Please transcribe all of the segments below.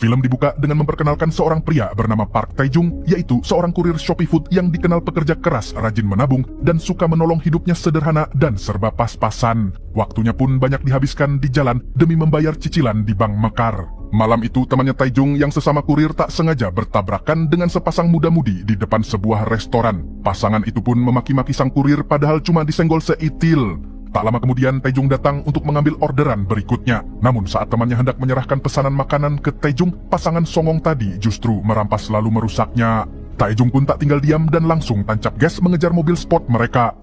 Film dibuka dengan memperkenalkan seorang pria bernama Park Tae-jung, yaitu seorang kurir Shopee Food yang dikenal pekerja keras, rajin menabung, dan suka menolong hidupnya sederhana dan serba pas-pasan. Waktunya pun banyak dihabiskan di jalan demi membayar cicilan di bank mekar. Malam itu temannya Tae-jung yang sesama kurir tak sengaja bertabrakan dengan sepasang muda-mudi di depan sebuah restoran. Pasangan itu pun memaki-maki sang kurir padahal cuma disenggol seitil. Tak lama kemudian Tae-jung datang untuk mengambil orderan berikutnya. Namun saat temannya hendak menyerahkan pesanan makanan ke Tae-jung, pasangan songong tadi justru merampas lalu merusaknya. Tae-jung pun tak tinggal diam dan langsung tancap gas mengejar mobil sport mereka.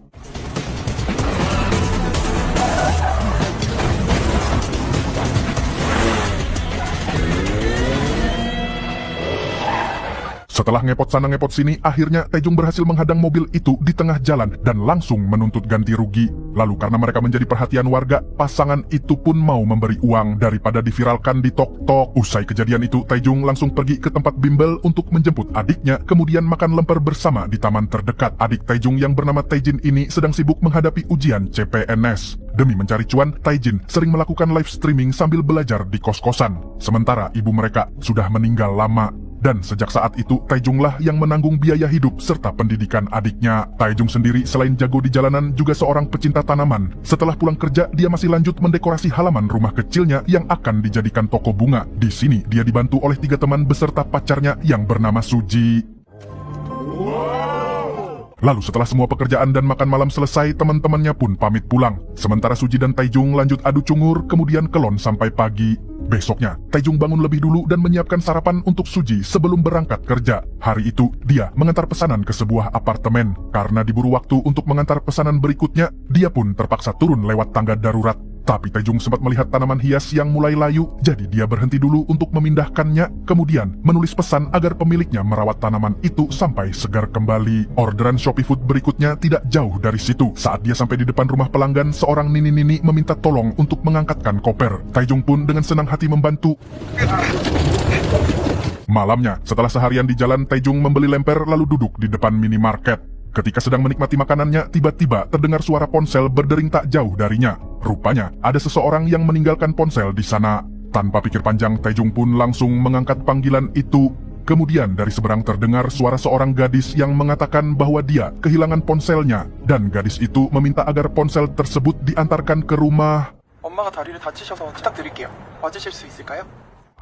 Setelah ngepot sana ngepot sini, akhirnya Tae-jung berhasil menghadang mobil itu di tengah jalan dan langsung menuntut ganti rugi. Lalu karena mereka menjadi perhatian warga, pasangan itu pun mau memberi uang daripada diviralkan di TokTok. Usai kejadian itu, Tae-jung langsung pergi ke tempat bimbel untuk menjemput adiknya, kemudian makan lemper bersama di taman terdekat. Adik Tae-jung yang bernama Tae-jin ini sedang sibuk menghadapi ujian CPNS. Demi mencari cuan, Tae-jin sering melakukan live streaming sambil belajar di kos-kosan. Sementara ibu mereka sudah meninggal lama. Dan sejak saat itu, Tae-jung lah yang menanggung biaya hidup serta pendidikan adiknya. Tae-jung sendiri selain jago di jalanan juga seorang pecinta tanaman. Setelah pulang kerja, dia masih lanjut mendekorasi halaman rumah kecilnya yang akan dijadikan toko bunga. Di sini, dia dibantu oleh 3 teman beserta pacarnya yang bernama Suji. Lalu setelah semua pekerjaan dan makan malam selesai, teman-temannya pun pamit pulang. Sementara Suji dan Tae-jung lanjut adu cungur, kemudian kelon sampai pagi. Besoknya, Tae-jung bangun lebih dulu dan menyiapkan sarapan untuk Suji sebelum berangkat kerja. Hari itu, dia mengantar pesanan ke sebuah apartemen. Karena diburu waktu untuk mengantar pesanan berikutnya, dia pun terpaksa turun lewat tangga darurat. Tapi Tae-jung sempat melihat tanaman hias yang mulai layu, jadi dia berhenti dulu untuk memindahkannya, kemudian menulis pesan agar pemiliknya merawat tanaman itu sampai segar kembali. Orderan Shopee Food berikutnya tidak jauh dari situ. Saat dia sampai di depan rumah pelanggan, seorang nini-nini meminta tolong untuk mengangkatkan koper. Tae-jung pun dengan senang hati membantu. Malamnya, setelah seharian di jalan, Tae-jung membeli lemper lalu duduk di depan minimarket. Ketika sedang menikmati makanannya, tiba-tiba terdengar suara ponsel berdering tak jauh darinya. Rupanya, ada seseorang yang meninggalkan ponsel di sana. Tanpa pikir panjang, Tae-jung pun langsung mengangkat panggilan itu. Kemudian dari seberang terdengar suara seorang gadis yang mengatakan bahwa dia kehilangan ponselnya. Dan gadis itu meminta agar ponsel tersebut diantarkan ke rumah. 엄마가 다리를 다치셔서 부탁드릴게요. 와주실 수 있을까요?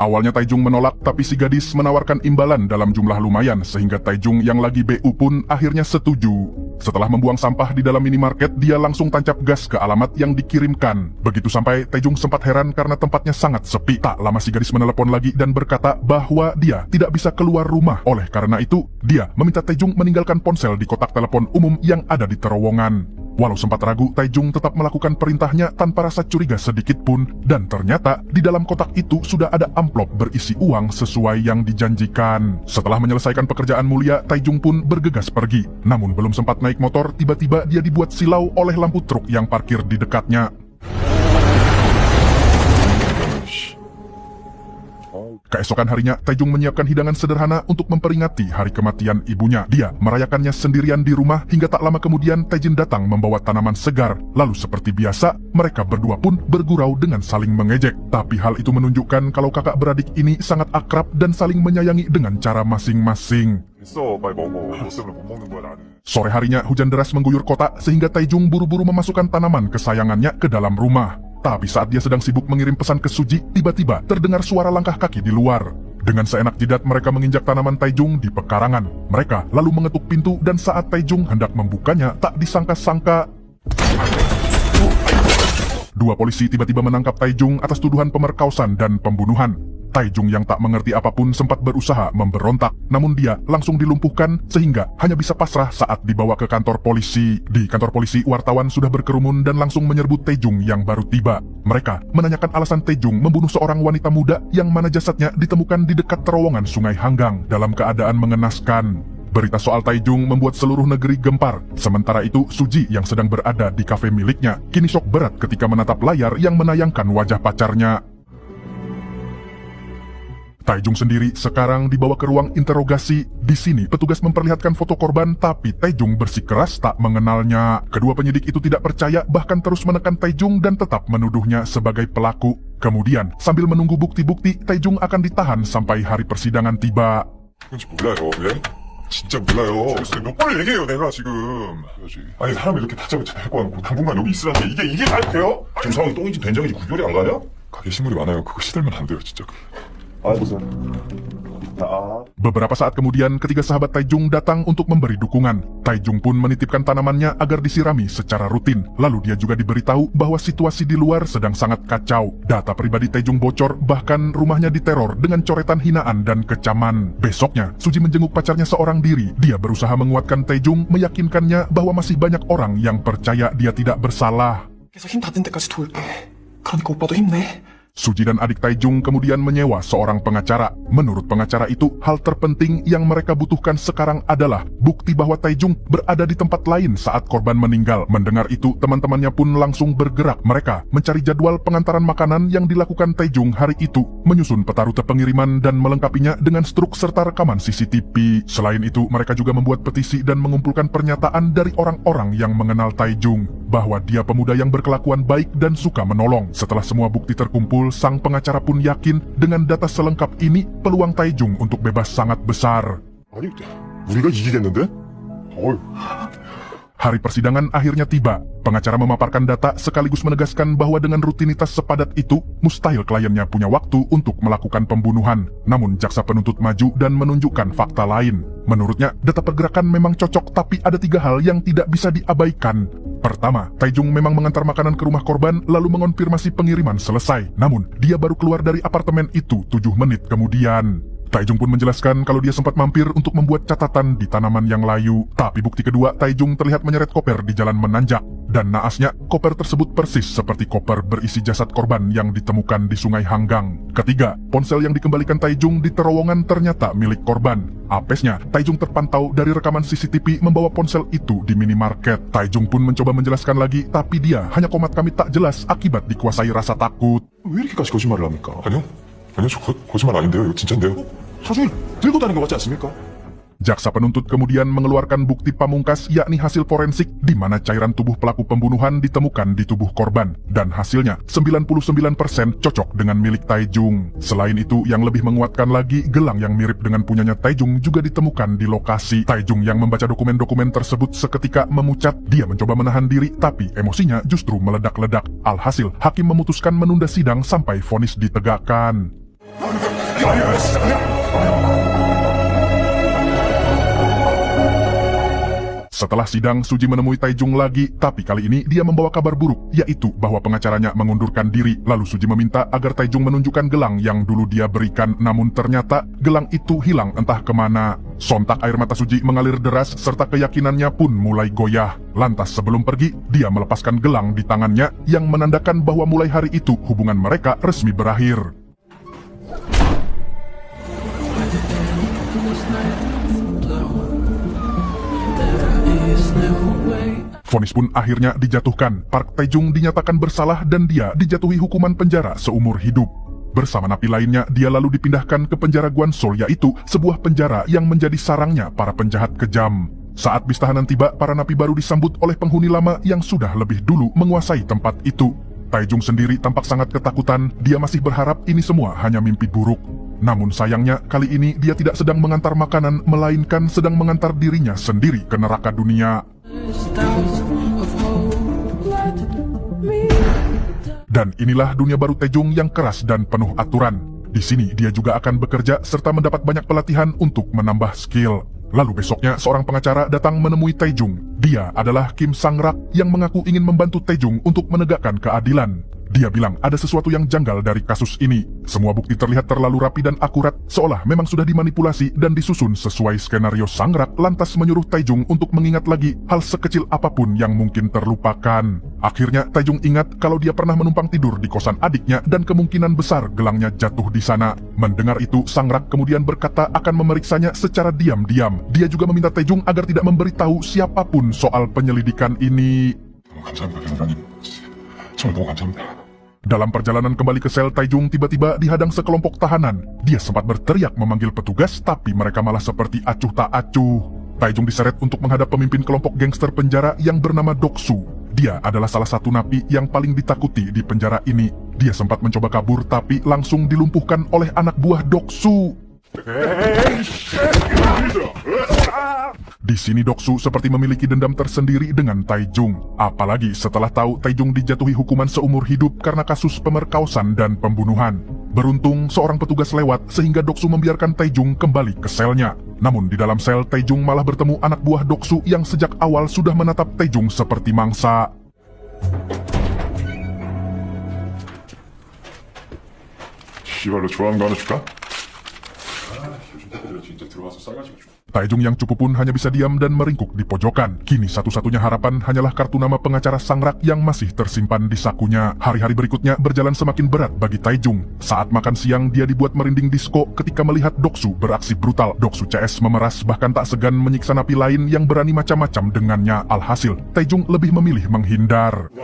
Awalnya Tae-jung menolak, tapi si gadis menawarkan imbalan dalam jumlah lumayan sehingga Tae-jung yang lagi BU pun akhirnya setuju. Setelah membuang sampah di dalam minimarket, dia langsung tancap gas ke alamat yang dikirimkan. Begitu sampai, Tae-jung sempat heran karena tempatnya sangat sepi. Tak lama si gadis menelepon lagi dan berkata bahwa dia tidak bisa keluar rumah. Oleh karena itu, dia meminta Tae-jung meninggalkan ponsel di kotak telepon umum yang ada di terowongan. Walau sempat ragu, Tae-jung tetap melakukan perintahnya tanpa rasa curiga sedikit pun. Dan ternyata, di dalam kotak itu sudah ada amplop berisi uang sesuai yang dijanjikan. Setelah menyelesaikan pekerjaan mulia, Tae-jung pun bergegas pergi. Namun belum sempat naik motor, tiba-tiba dia dibuat silau oleh lampu truk yang parkir di dekatnya. Keesokan harinya, Tae-jung menyiapkan hidangan sederhana untuk memperingati hari kematian ibunya. Dia merayakannya sendirian di rumah hingga tak lama kemudian Tae-jin datang membawa tanaman segar. Lalu seperti biasa, mereka berdua pun bergurau dengan saling mengejek. Tapi hal itu menunjukkan kalau kakak beradik ini sangat akrab dan saling menyayangi dengan cara masing-masing. Sore harinya, hujan deras mengguyur kota sehingga Tae-jung buru-buru memasukkan tanaman kesayangannya ke dalam rumah. Tapi saat dia sedang sibuk mengirim pesan ke Suji, tiba-tiba terdengar suara langkah kaki di luar. Dengan seenak jidat mereka menginjak tanaman Tae-jung di pekarangan. Mereka lalu mengetuk pintu dan saat Tae-jung hendak membukanya, tak disangka-sangka 2 polisi tiba-tiba menangkap Tae-jung atas tuduhan pemerkosaan dan pembunuhan. Tae-jung yang tak mengerti apapun sempat berusaha memberontak, namun dia langsung dilumpuhkan sehingga hanya bisa pasrah saat dibawa ke kantor polisi. Di kantor polisi, wartawan sudah berkerumun dan langsung menyerbu Tae-jung yang baru tiba. Mereka menanyakan alasan Tae-jung membunuh seorang wanita muda yang mana jasadnya ditemukan di dekat terowongan Sungai Hanggang dalam keadaan mengenaskan. Berita soal Tae-jung membuat seluruh negeri gempar. Sementara itu, Suji yang sedang berada di kafe miliknya kini shock berat ketika menatap layar yang menayangkan wajah pacarnya. Taijung sendiri sekarang dibawa ke ruang interogasi. Di sini petugas memperlihatkan foto korban, tapi Taijung bersikeras tak mengenalnya. Kedua penyidik itu tidak percaya, bahkan terus menekan Taijung dan tetap menuduhnya sebagai pelaku. Kemudian, sambil menunggu bukti-bukti, Taijung akan ditahan sampai hari persidangan tiba. 뭔지 몰라요, 왜? 진짜 몰라요. 글쎄, 몇 번을 얘기해요, 내가 지금. 아니, 사람을 이렇게 다짜고 데리고 와놓고 당분간 여기 있으라는데 이게 다 돼요? 지금 상황이 똥인지 된장인지 구별이 안 가냐? 가게 신물이 많아요. 그거 시들면 안 돼요, 진짜. 아, 무슨. Beberapa saat kemudian, ketiga sahabat Taijung datang untuk memberi dukungan. Taijung pun menitipkan tanamannya agar disirami secara rutin. Lalu dia juga diberitahu bahwa situasi di luar sedang sangat kacau. Data pribadi Taijung bocor, bahkan rumahnya diteror dengan coretan hinaan dan kecaman. Besoknya, Suji menjenguk pacarnya seorang diri. Dia berusaha menguatkan Taijung, meyakinkannya bahwa masih banyak orang yang percaya dia tidak bersalah. 계속 힘 닿는 데까지 도울게. 그러니까 오빠도 힘내. Suji dan adik Taijung kemudian menyewa seorang pengacara. Menurut pengacara itu, hal terpenting yang mereka butuhkan sekarang adalah bukti bahwa Taijung berada di tempat lain saat korban meninggal. Mendengar itu, teman-temannya pun langsung bergerak. Mereka mencari jadwal pengantaran makanan yang dilakukan Taijung hari itu, menyusun peta rute pengiriman dan melengkapinya dengan struk serta rekaman CCTV. Selain itu, mereka juga membuat petisi dan mengumpulkan pernyataan dari orang-orang yang mengenal Taijung, bahwa dia pemuda yang berkelakuan baik dan suka menolong. Setelah semua bukti terkumpul, sang pengacara pun yakin dengan data selengkap ini, peluang Taijung untuk bebas sangat besar. 아니, 우리가 이기겠는데? 어휴. Hari persidangan akhirnya tiba. Pengacara memaparkan data sekaligus menegaskan bahwa dengan rutinitas sepadat itu, mustahil kliennya punya waktu untuk melakukan pembunuhan. Namun jaksa penuntut maju dan menunjukkan fakta lain. Menurutnya, data pergerakan memang cocok, tapi ada 3 hal yang tidak bisa diabaikan. Pertama, Taijung memang mengantar makanan ke rumah korban lalu mengonfirmasi pengiriman selesai. Namun, dia baru keluar dari apartemen itu 7 menit kemudian. Taijung pun menjelaskan kalau dia sempat mampir untuk membuat catatan di tanaman yang layu. Tapi bukti kedua, Taijung terlihat menyeret koper di jalan menanjak. Dan naasnya, koper tersebut persis seperti koper berisi jasad korban yang ditemukan di Sungai Hanggang. Ketiga, ponsel yang dikembalikan Taijung di terowongan ternyata milik korban. Apesnya, Taijung terpantau dari rekaman CCTV membawa ponsel itu di minimarket. Taijung pun mencoba menjelaskan lagi, tapi dia hanya komat kamit tak jelas akibat dikuasai rasa takut. 왜 이렇게까지 거짓말을 합니까? 아니요, 저 거짓말 아닌데요. 이거 진짜인데요. 사실 들고 다니는 거 맞지 않습니까? Jaksa penuntut kemudian mengeluarkan bukti pamungkas, yakni hasil forensik di mana cairan tubuh pelaku pembunuhan ditemukan di tubuh korban. Dan hasilnya 99% cocok dengan milik Taijung. Selain itu, yang lebih menguatkan lagi, gelang yang mirip dengan punyanya Taijung juga ditemukan di lokasi. Taijung yang membaca dokumen-dokumen tersebut seketika memucat. Dia mencoba menahan diri, tapi emosinya justru meledak-ledak. Alhasil, hakim memutuskan menunda sidang sampai vonis ditegakkan. Setelah sidang, Suji menemui Taijung lagi, tapi kali ini dia membawa kabar buruk, yaitu bahwa pengacaranya mengundurkan diri. Lalu Suji meminta agar Taijung menunjukkan gelang yang dulu dia berikan, namun ternyata gelang itu hilang entah kemana. Sontak air mata Suji mengalir deras, serta keyakinannya pun mulai goyah. Lantas sebelum pergi, dia melepaskan gelang di tangannya, yang menandakan bahwa mulai hari itu hubungan mereka resmi berakhir. Vonis pun akhirnya dijatuhkan. Park Taejung dinyatakan bersalah dan dia dijatuhi hukuman penjara seumur hidup. Bersama napi lainnya, dia lalu dipindahkan ke penjara Guansol, yaitu sebuah penjara yang menjadi sarangnya para penjahat kejam. Saat bis tahanan tiba, para napi baru disambut oleh penghuni lama yang sudah lebih dulu menguasai tempat itu. Taejung sendiri tampak sangat ketakutan. Dia masih berharap ini semua hanya mimpi buruk. Namun sayangnya, kali ini dia tidak sedang mengantar makanan, melainkan sedang mengantar dirinya sendiri ke neraka dunia. Dan inilah dunia baru Taejung yang keras dan penuh aturan. Di sini dia juga akan bekerja serta mendapat banyak pelatihan untuk menambah skill. Lalu besoknya seorang pengacara datang menemui Taejung. Dia adalah Kim Sang-rak yang mengaku ingin membantu Taejung untuk menegakkan keadilan. Dia bilang ada sesuatu yang janggal dari kasus ini. Semua bukti terlihat terlalu rapi dan akurat, seolah memang sudah dimanipulasi dan disusun sesuai skenario Sang-rak, lantas menyuruh Taejung untuk mengingat lagi hal sekecil apapun yang mungkin terlupakan. Akhirnya Taejung ingat kalau dia pernah menumpang tidur di kosan adiknya dan kemungkinan besar gelangnya jatuh di sana. Mendengar itu, Sang-rak kemudian berkata akan memeriksanya secara diam-diam. Dia juga meminta Taejung agar tidak memberitahu siapapun soal penyelidikan ini. 너무 감사합니다, 변호사님. 정말 너무 감사합니다. Dalam perjalanan kembali ke sel, Taijung tiba-tiba dihadang sekelompok tahanan. Dia sempat berteriak memanggil petugas, tapi mereka malah seperti acuh tak acuh. Taijung diseret untuk menghadap pemimpin kelompok gangster penjara yang bernama Doksu. Dia adalah salah satu napi yang paling ditakuti di penjara ini. Dia sempat mencoba kabur, tapi langsung dilumpuhkan oleh anak buah Doksu. Di sini Doksu seperti memiliki dendam tersendiri dengan Taijung. Apalagi setelah tahu Taijung dijatuhi hukuman seumur hidup karena kasus pemerkosaan dan pembunuhan. Beruntung seorang petugas lewat sehingga Doksu membiarkan Taijung kembali ke selnya. Namun di dalam sel, Taijung malah bertemu anak buah Doksu yang sejak awal sudah menatap Taijung seperti mangsa. 씨발로 좋아하는 거 하나 줄까? 진짜 들어가서 싸가지고 줘. Taijung yang cupu pun hanya bisa diam dan meringkuk di pojokan. Kini satu-satunya harapan hanyalah kartu nama pengacara Sangrak yang masih tersimpan di sakunya. Hari-hari berikutnya berjalan semakin berat bagi Taijung. Saat makan siang, dia dibuat merinding disko ketika melihat Doksu beraksi brutal. Doksu CS memeras, bahkan tak segan menyiksa napi lain yang berani macam-macam dengannya. Alhasil, Taijung lebih memilih menghindar.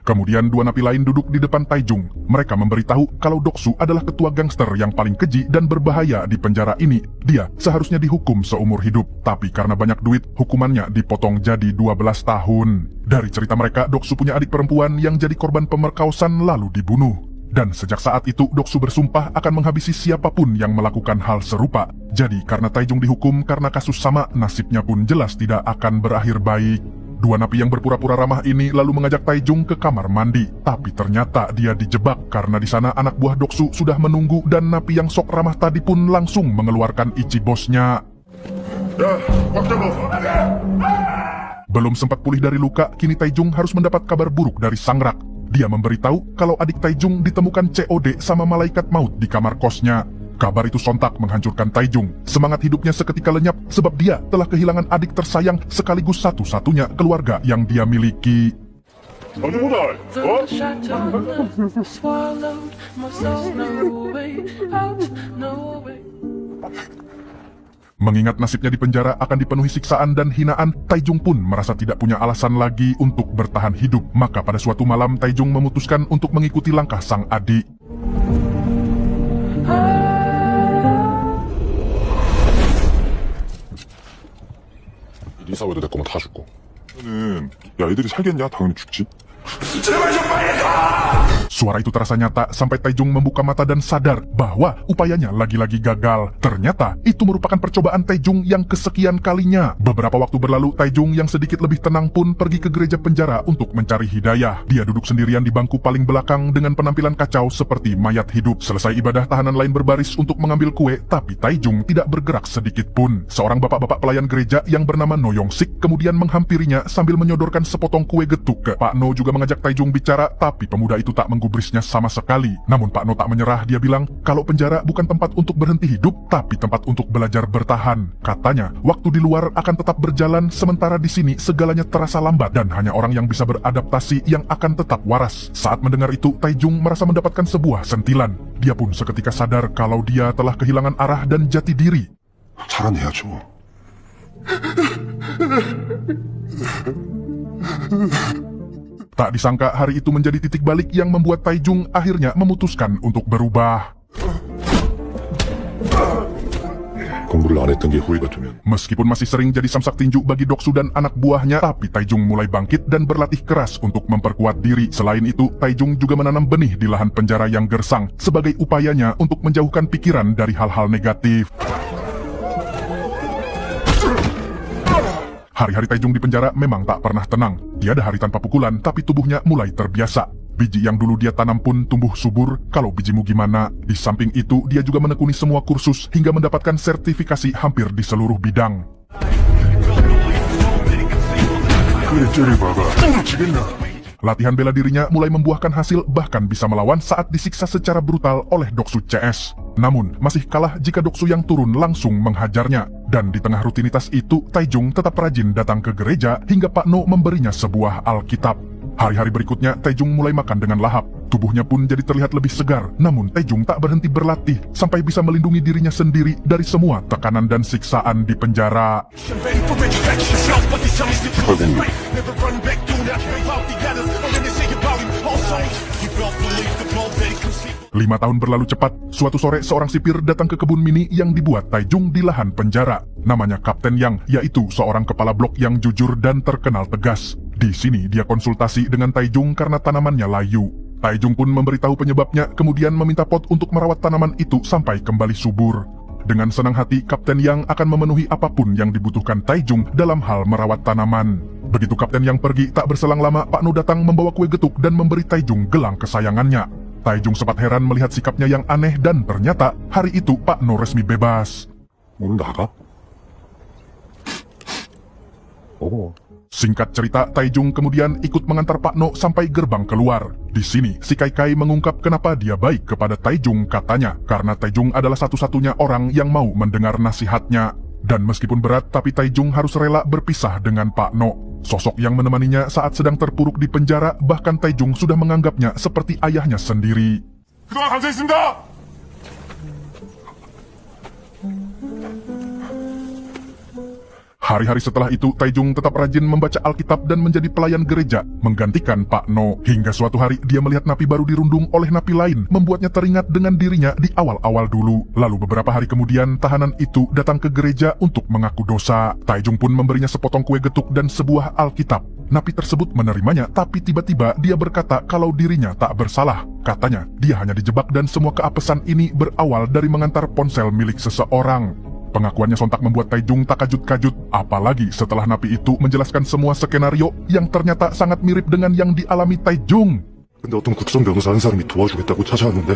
Kemudian dua napi lain duduk di depan Taijung. Mereka memberitahu kalau Doksu adalah ketua gangster yang paling keji dan berbahaya di penjara ini. Dia seharusnya dihukum seumur hidup, tapi karena banyak duit, hukumannya dipotong jadi 12 tahun. Dari cerita mereka, Doksu punya adik perempuan yang jadi korban pemerkosaan lalu dibunuh. Dan sejak saat itu, Doksu bersumpah akan menghabisi siapapun yang melakukan hal serupa. Jadi karena Taijung dihukum karena kasus sama, nasibnya pun jelas tidak akan berakhir baik. Dua napi yang berpura-pura ramah ini lalu mengajak Taijung ke kamar mandi. Tapi ternyata dia dijebak karena di sana anak buah Doksu sudah menunggu dan napi yang sok ramah tadi pun langsung mengeluarkan ichibosnya. Belum sempat pulih dari luka, kini Taijung harus mendapat kabar buruk dari Sangrak. Dia memberitahu kalau adik Taijung ditemukan COD sama malaikat maut di kamar kosnya. Kabar itu sontak menghancurkan Taijung. Semangat hidupnya seketika lenyap sebab dia telah kehilangan adik tersayang sekaligus satu-satunya keluarga yang dia miliki. Mengingat nasibnya di penjara akan dipenuhi siksaan dan hinaan, Taijung pun merasa tidak punya alasan lagi untuk bertahan hidup. Maka pada suatu malam Taijung memutuskan untuk mengikuti langkah sang adik. 네 사고도 내 거면 다 죽고. 야, 애들이 살겠냐? 당연히 죽지. Suara itu terasa nyata sampai Taijung membuka mata dan sadar bahwa upayanya lagi-lagi gagal. Ternyata itu merupakan percobaan Taijung yang kesekian kalinya. Beberapa waktu berlalu, Taijung yang sedikit lebih tenang pun pergi ke gereja penjara untuk mencari hidayah. Dia duduk sendirian di bangku paling belakang dengan penampilan kacau seperti mayat hidup. Selesai ibadah, tahanan lain berbaris untuk mengambil kue, tapi Taijung tidak bergerak sedikit pun. Seorang bapak-bapak pelayan gereja yang bernama No Yong-sik kemudian menghampirinya sambil menyodorkan sepotong kue getuk. Pak No juga mengajak Taijung bicara, tapi pemuda itu tak menggubrisnya sama sekali. Namun Pak No tak menyerah. Dia bilang kalau penjara bukan tempat untuk berhenti hidup, tapi tempat untuk belajar bertahan. Katanya, waktu di luar akan tetap berjalan, sementara di sini segalanya terasa lambat dan hanya orang yang bisa beradaptasi yang akan tetap waras. Saat mendengar itu, Taijung merasa mendapatkan sebuah sentilan. Dia pun seketika sadar kalau dia telah kehilangan arah dan jati diri. 살아내야죠. Tak disangka hari itu menjadi titik balik yang membuat Taijung akhirnya memutuskan untuk berubah. 공부를 안 했던 게 후회가 되면 Meskipun masih sering jadi samsak tinju bagi Doksu dan anak buahnya, tapi Taijung mulai bangkit dan berlatih keras untuk memperkuat diri. Selain itu, Taijung juga menanam benih di lahan penjara yang gersang sebagai upayanya untuk menjauhkan pikiran dari hal-hal negatif. Hari-hari Taijung di penjara memang tak pernah tenang. Tiada hari tanpa pukulan, tapi tubuhnya mulai terbiasa. Biji yang dulu dia tanam pun tumbuh subur. Kalau bijimu gimana? Di samping itu, dia juga menekuni semua kursus hingga mendapatkan sertifikasi hampir di seluruh bidang. Latihan bela dirinya mulai membuahkan hasil, bahkan bisa melawan saat disiksa secara brutal oleh Doksu CS. Namun, masih kalah jika Doksu yang turun langsung menghajarnya. Dan di tengah rutinitas itu, Taijung tetap rajin datang ke gereja hingga Pak No memberinya sebuah Alkitab. Hari-hari berikutnya, Taijung mulai makan dengan lahap. Tubuhnya pun jadi terlihat lebih segar. Namun, Taijung tak berhenti berlatih sampai bisa melindungi dirinya sendiri dari semua tekanan dan siksaan di penjara. 5 tahun berlalu cepat, suatu sore seorang sipir datang ke kebun mini yang dibuat Taijung di lahan penjara. Namanya Kapten Yang, yaitu seorang kepala blok yang jujur dan terkenal tegas. Di sini dia konsultasi dengan Taijung karena tanamannya layu. Taijung pun memberitahu penyebabnya, kemudian meminta Pot untuk merawat tanaman itu sampai kembali subur. Dengan senang hati, Kapten Yang akan memenuhi apapun yang dibutuhkan Taijung dalam hal merawat tanaman. Begitu Kapten Yang pergi, tak berselang lama Pak No datang membawa kue getuk dan memberi Taijung gelang kesayangannya. Taijung sempat heran melihat sikapnya yang aneh dan ternyata hari itu Pak No resmi bebas. 오늘 나가? Singkat cerita, Taijung kemudian ikut mengantar Pak No sampai gerbang keluar. Di sini, si Kai Kai mengungkap kenapa dia baik kepada Taijung, katanya karena Taijung adalah satu-satunya orang yang mau mendengar nasihatnya. Dan meskipun berat, tapi Taijung harus rela berpisah dengan Pak No. Sosok yang menemaninya saat sedang terpuruk di penjara, bahkan Taijung sudah menganggapnya seperti ayahnya sendiri. 그동안 감사했습니다. Hari-hari setelah itu, Taijung tetap rajin membaca Alkitab dan menjadi pelayan gereja, menggantikan Pak No. Hingga suatu hari, dia melihat napi baru dirundung oleh napi lain, membuatnya teringat dengan dirinya di awal-awal dulu. Lalu beberapa hari kemudian, tahanan itu datang ke gereja untuk mengaku dosa. Taijung pun memberinya sepotong kue getuk dan sebuah Alkitab. Napi tersebut menerimanya, tapi tiba-tiba dia berkata kalau dirinya tak bersalah. Katanya, dia hanya dijebak dan semua keapesan ini berawal dari mengantar ponsel milik seseorang. Pengakuannya sontak membuat Taijung tak kajut-kajut, apalagi setelah napi itu menjelaskan semua skenario yang ternyata sangat mirip dengan yang dialami Taijung. 근데 어떤 국선 변호사 한 사람이 도와주겠다고 찾아왔는데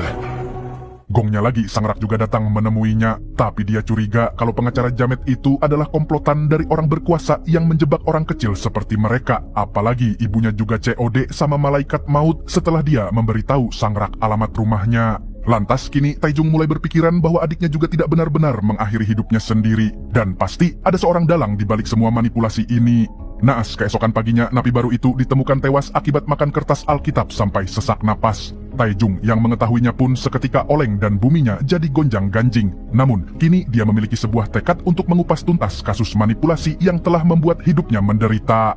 Gongnya lagi, sang rak juga datang menemuinya, tapi dia curiga kalau pengacara jamet itu adalah komplotan dari orang berkuasa yang menjebak orang kecil seperti mereka. Apalagi ibunya juga COD sama malaikat maut setelah dia memberitahu sang rak alamat rumahnya. Lantas kini Taijung mulai berpikiran bahwa adiknya juga tidak benar-benar mengakhiri hidupnya sendiri. Dan pasti ada seorang dalang di balik semua manipulasi ini. Naas, keesokan paginya napi baru itu ditemukan tewas akibat makan kertas Alkitab sampai sesak napas. Taijung yang mengetahuinya pun seketika oleng dan buminya jadi gonjang-ganjing. Namun, kini dia memiliki sebuah tekad untuk mengupas tuntas kasus manipulasi yang telah membuat hidupnya menderita.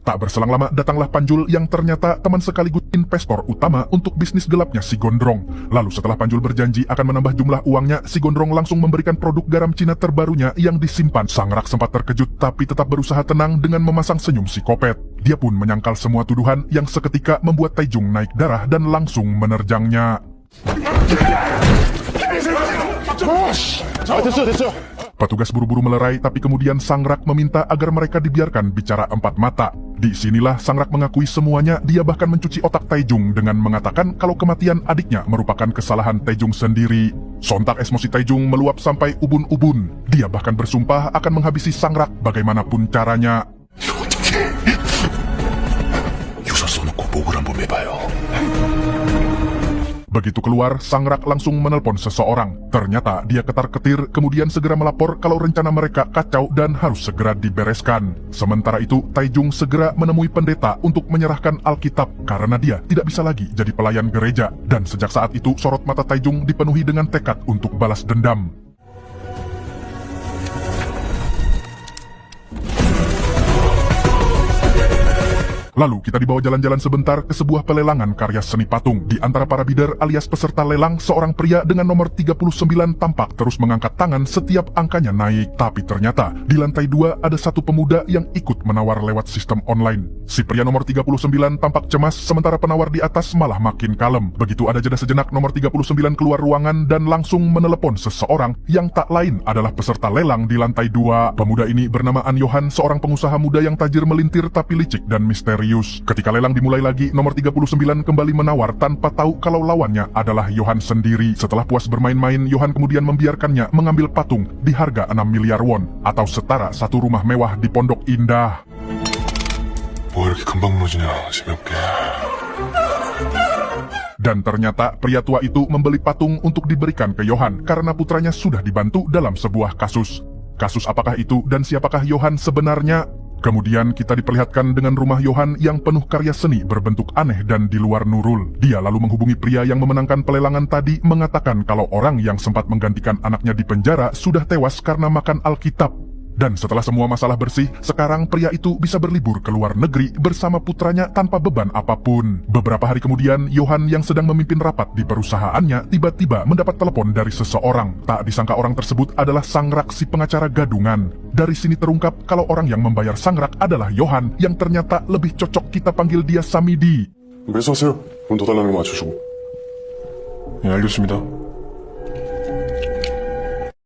Tak berselang lama datanglah Panjul yang ternyata teman sekaligus investor utama untuk bisnis gelapnya si Gondrong. Lalu setelah Panjul berjanji akan menambah jumlah uangnya, si Gondrong langsung memberikan produk garam Cina terbarunya yang disimpan. Sang rak sempat terkejut tapi tetap berusaha tenang dengan memasang senyum psikopat. Dia pun menyangkal semua tuduhan yang seketika membuat Taijung naik darah dan langsung menerjangnya. Petugas buru-buru melerai, tapi kemudian sang rak meminta agar mereka dibiarkan bicara empat mata. Di sinilah sang rak mengakui semuanya, dia bahkan mencuci otak Taijung dengan mengatakan kalau kematian adiknya merupakan kesalahan Taijung sendiri. Sontak emosi Taijung meluap sampai ubun-ubun. Dia bahkan bersumpah akan menghabisi sang rak bagaimanapun caranya. Begitu keluar, sang rak langsung menelpon seseorang. Ternyata dia ketar-ketir, kemudian segera melapor kalau rencana mereka kacau dan harus segera dibereskan. Sementara itu, Taijung segera menemui pendeta untuk menyerahkan Alkitab karena dia tidak bisa lagi jadi pelayan gereja. Dan sejak saat itu, sorot mata Taijung dipenuhi dengan tekad untuk balas dendam. Lalu kita dibawa jalan-jalan sebentar ke sebuah pelelangan karya seni patung. Di antara para bidder alias peserta lelang, seorang pria dengan nomor 39 tampak terus mengangkat tangan setiap angkanya naik. Tapi ternyata di lantai 2 ada satu pemuda yang ikut menawar lewat sistem online. Si pria nomor 39 tampak cemas, sementara penawar di atas malah makin kalem. Begitu ada jeda sejenak, nomor 39 keluar ruangan dan langsung menelepon seseorang yang tak lain adalah peserta lelang di lantai 2. Pemuda ini bernama An Johan, seorang pengusaha muda yang tajir melintir tapi licik dan misteri. Ketika lelang dimulai lagi, nomor 39 kembali menawar tanpa tahu kalau lawannya adalah Johan sendiri. Setelah puas bermain-main, Johan kemudian membiarkannya mengambil patung di harga 6 miliar won atau setara satu rumah mewah di Pondok Indah. Dan ternyata pria tua itu membeli patung untuk diberikan ke Johan karena putranya sudah dibantu dalam sebuah kasus. Kasus apakah itu dan siapakah Johan sebenarnya? Kemudian kita diperlihatkan dengan rumah Johan yang penuh karya seni berbentuk aneh dan di luar nurul. Dia lalu menghubungi pria yang memenangkan pelelangan tadi, mengatakan kalau orang yang sempat menggantikan anaknya di penjara sudah tewas karena makan Alkitab. Dan setelah semua masalah bersih, sekarang pria itu bisa berlibur ke luar negeri bersama putranya tanpa beban apapun. Beberapa hari kemudian, Johan yang sedang memimpin rapat di perusahaannya tiba-tiba mendapat telepon dari seseorang. Tak disangka orang tersebut adalah Sangrak, si pengacara gadungan. Dari sini terungkap kalau orang yang membayar Sangrak adalah Johan, yang ternyata lebih cocok kita panggil dia Samidi. 매수하세요. 돈 더 달라는 거 맞추시고. 예, 알겠습니다.